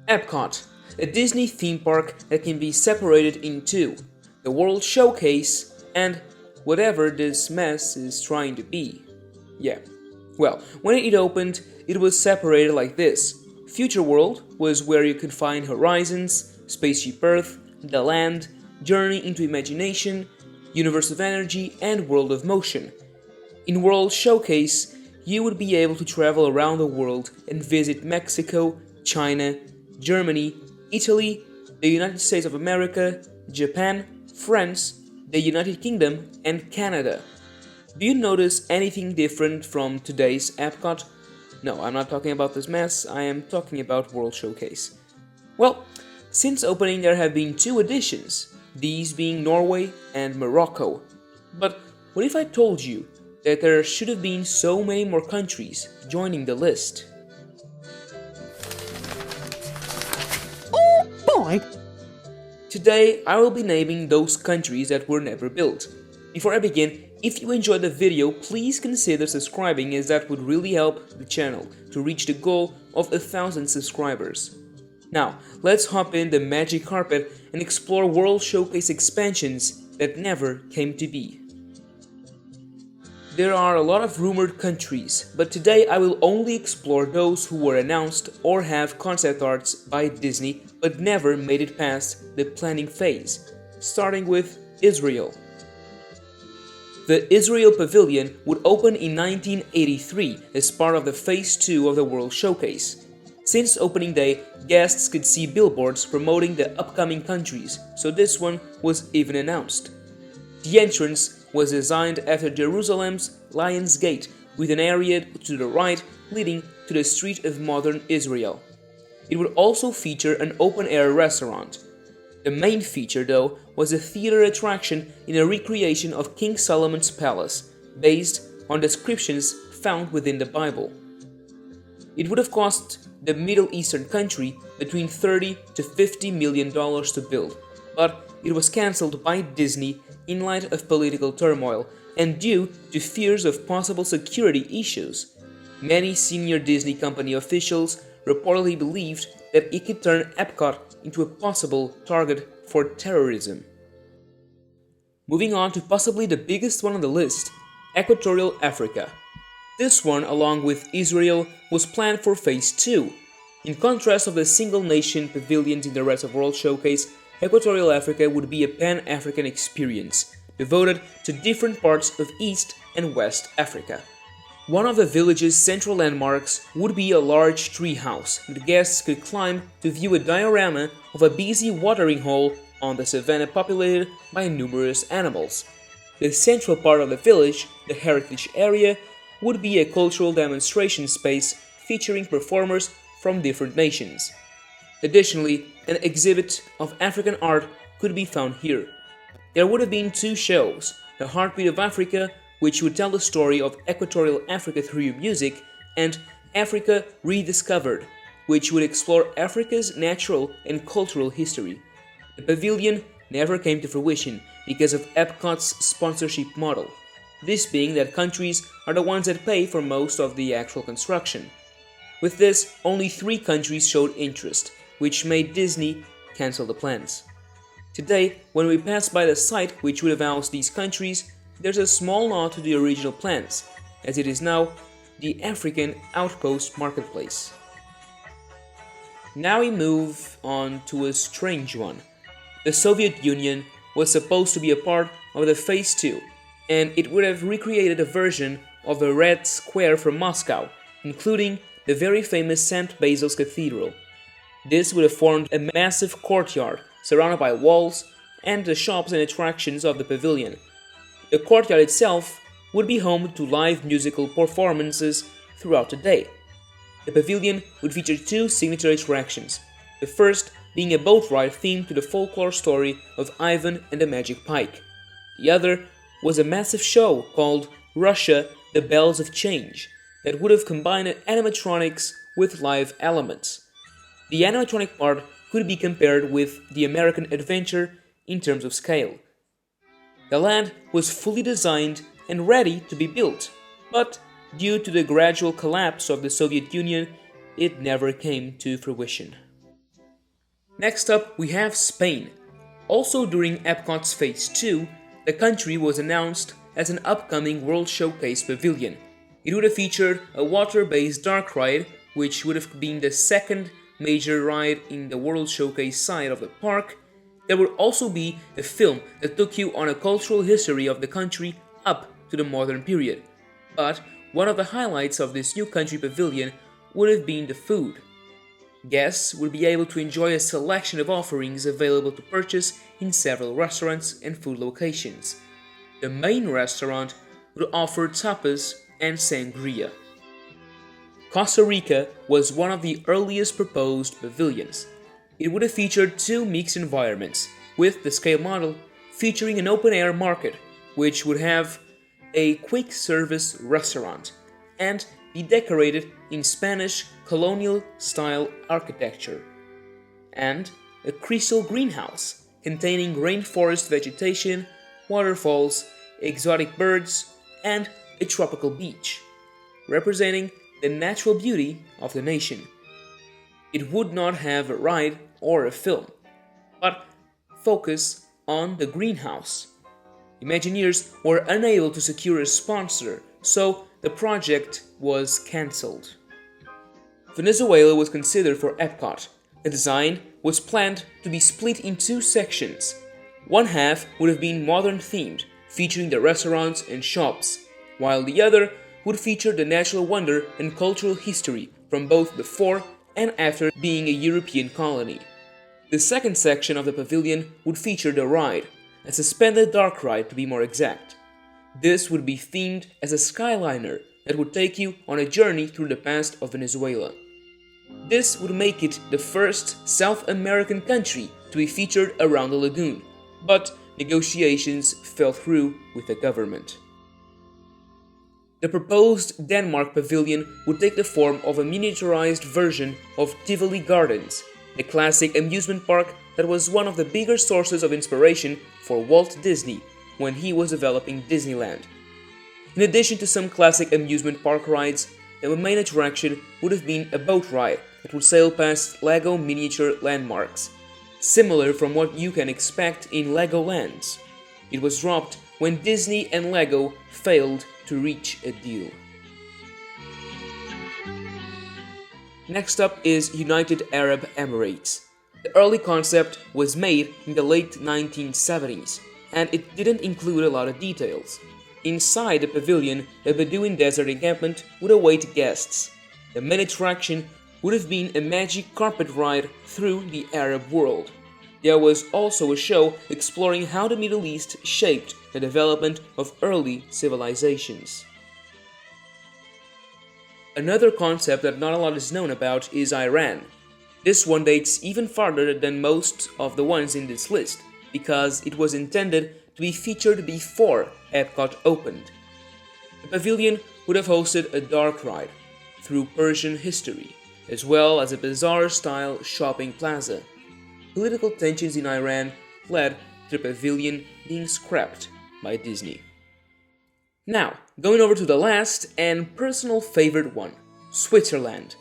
Epcot, a Disney theme park that can be separated in two, the World Showcase and whatever this mess is trying to be. Yeah. Well, when it opened, it was separated like this. Future World was where you could find Horizons, Spaceship Earth, The Land, Journey into Imagination, Universe of Energy, and World of Motion. In World Showcase, you would be able to travel around the world and visit Mexico, China, Germany, Italy, the United States of America, Japan, France, the United Kingdom, and Canada. Do you notice anything different from today's Epcot? No, I'm not talking about this mess, I am talking about World Showcase. Well, since opening there have been two editions, these being Norway and Morocco. But what if I told you that there should have been so many more countries joining the list? Oh boy! Today, I will be naming those countries that were never built. Before I begin, if you enjoyed the video, please consider subscribing, as that would really help the channel to reach the goal of 1,000 subscribers. Now, let's hop in the magic carpet and explore World Showcase expansions that never came to be. There are a lot of rumored countries, but today I will only explore those who were announced or have concept arts by Disney but never made it past the planning phase, starting with Israel. The Israel Pavilion would open in 1983 as part of the Phase 2 of the World Showcase. Since opening day, guests could see billboards promoting the upcoming countries, so this one was even announced. The entrance was designed after Jerusalem's Lion's Gate, with an area to the right leading to the street of modern Israel. It would also feature an open-air restaurant. The main feature, though, was a theater attraction in a recreation of King Solomon's palace, based on descriptions found within the Bible. It would have cost the Middle Eastern country between $30 to $50 million to build, but it was cancelled by Disney in light of political turmoil and due to fears of possible security issues. Many senior Disney company officials reportedly believed that it could turn Epcot into a possible target for terrorism. Moving on to possibly the biggest one on the list, Equatorial Africa. This one, along with Israel, was planned for Phase 2. In contrast of the single-nation pavilions in the rest of World Showcase, Equatorial Africa would be a Pan-African experience, devoted to different parts of East and West Africa. One of the village's central landmarks would be a large treehouse that guests could climb to view a diorama of a busy watering hole on the savanna populated by numerous animals. The central part of the village, the heritage area, would be a cultural demonstration space featuring performers from different nations. Additionally, an exhibit of African art could be found here. There would have been two shows, The Heartbeat of Africa, which would tell the story of Equatorial Africa through music, and Africa Rediscovered, which would explore Africa's natural and cultural history. The pavilion never came to fruition because of Epcot's sponsorship model, this being that countries are the ones that pay for most of the actual construction. With this, only 3 countries showed interest, which made Disney cancel the plans. Today, when we pass by the site which would have housed these countries, there's a small nod to the original plans, as it is now the African Outpost Marketplace. Now we move on to a strange one. The Soviet Union was supposed to be a part of the Phase 2, and it would have recreated a version of the Red Square from Moscow, including the very famous St. Basil's Cathedral. This would have formed a massive courtyard surrounded by walls and the shops and attractions of the pavilion. The courtyard itself would be home to live musical performances throughout the day. The pavilion would feature 2 signature attractions, the first being a boat ride themed to the folklore story of Ivan and the Magic Pike. The other was a massive show called Russia, the Bells of Change, that would have combined animatronics with live elements. The animatronic part could be compared with the American Adventure in terms of scale. The land was fully designed and ready to be built, but due to the gradual collapse of the Soviet Union, it never came to fruition. Next up, we have Spain. Also during Epcot's Phase 2, the country was announced as an upcoming World Showcase pavilion. It would have featured a water-based dark ride, which would have been the second major ride in the World Showcase side of the park. There would also be a film that took you on a cultural history of the country up to the modern period. But one of the highlights of this new country pavilion would have been the food. Guests would be able to enjoy a selection of offerings available to purchase in several restaurants and food locations. The main restaurant would offer tapas and sangria. Costa Rica was one of the earliest proposed pavilions. It would have featured two mixed environments, with the scale model featuring an open-air market, which would have a quick-service restaurant, and be decorated in Spanish colonial-style architecture, and a crystal greenhouse containing rainforest vegetation, waterfalls, exotic birds, and a tropical beach, representing the natural beauty of the nation. It would not have a ride or a film, but focus on the greenhouse. Imagineers were unable to secure a sponsor, so the project was cancelled. Venezuela was considered for Epcot. The design was planned to be split in two sections. One half would have been modern themed, featuring the restaurants and shops, while the other would feature the natural wonder and cultural history from both before and after being a European colony. The second section of the pavilion would feature the ride, a suspended dark ride to be more exact. This would be themed as a skyliner that would take you on a journey through the past of Venezuela. This would make it the first South American country to be featured around the lagoon, but negotiations fell through with the government. The proposed Denmark pavilion would take the form of a miniaturized version of Tivoli Gardens, the classic amusement park that was one of the bigger sources of inspiration for Walt Disney when he was developing Disneyland. In addition to some classic amusement park rides, the main attraction would have been a boat ride that would sail past Lego miniature landmarks, similar from what you can expect in Legoland. It was dropped when Disney and Lego failed to reach a deal. Next up is United Arab Emirates. The early concept was made in the late 1970s, and it didn't include a lot of details. Inside the pavilion, a Bedouin desert encampment would await guests. The main attraction would have been a magic carpet ride through the Arab world. There was also a show exploring how the Middle East shaped the development of early civilizations. Another concept that not a lot is known about is Iran. This one dates even farther than most of the ones in this list, because it was intended to be featured before Epcot opened. The pavilion would have hosted a dark ride through Persian history, as well as a bazaar-style shopping plaza. Political tensions in Iran led to the pavilion being scrapped by Disney. Now, going over to the last and personal favorite one, Switzerland.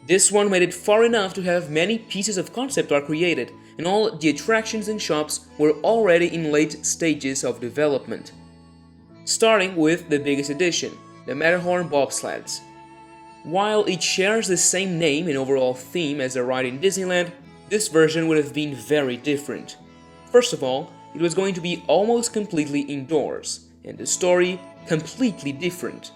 This one made it far enough to have many pieces of concept art created, and all the attractions and shops were already in late stages of development. Starting with the biggest addition, the Matterhorn bobsleds. While it shares the same name and overall theme as the ride in Disneyland, this version would have been very different. First of all, it was going to be almost completely indoors, and the story completely different.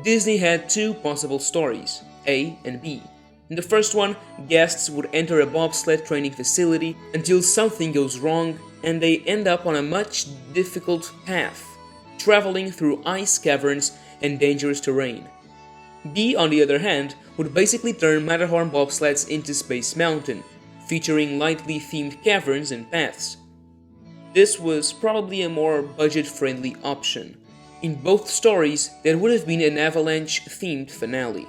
Disney had two possible stories, A and B. In the first one, guests would enter a bobsled training facility until something goes wrong and they end up on a much difficult path, traveling through ice caverns and dangerous terrain. B, on the other hand, would basically turn Matterhorn bobsleds into Space Mountain, featuring lightly themed caverns and paths. This was probably a more budget-friendly option. In both stories, there would have been an avalanche-themed finale.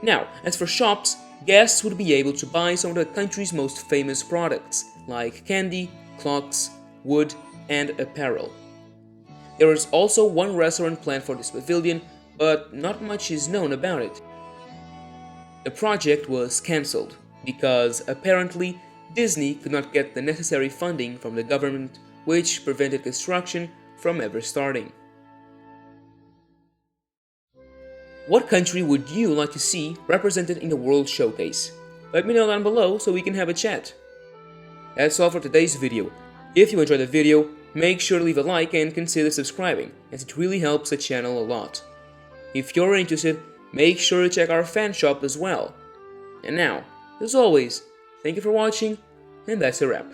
Now, as for shops, guests would be able to buy some of the country's most famous products, like candy, clocks, wood, and apparel. There is also one restaurant planned for this pavilion, but not much is known about it. The project was cancelled because apparently Disney could not get the necessary funding from the government, which prevented construction from ever starting. What country would you like to see represented in the World Showcase? Let me know down below so we can have a chat. That's all for today's video. If you enjoyed the video, make sure to leave a like and consider subscribing, as it really helps the channel a lot. If you're interested, make sure to check our fan shop as well. And now, as always, thank you for watching, and that's a wrap.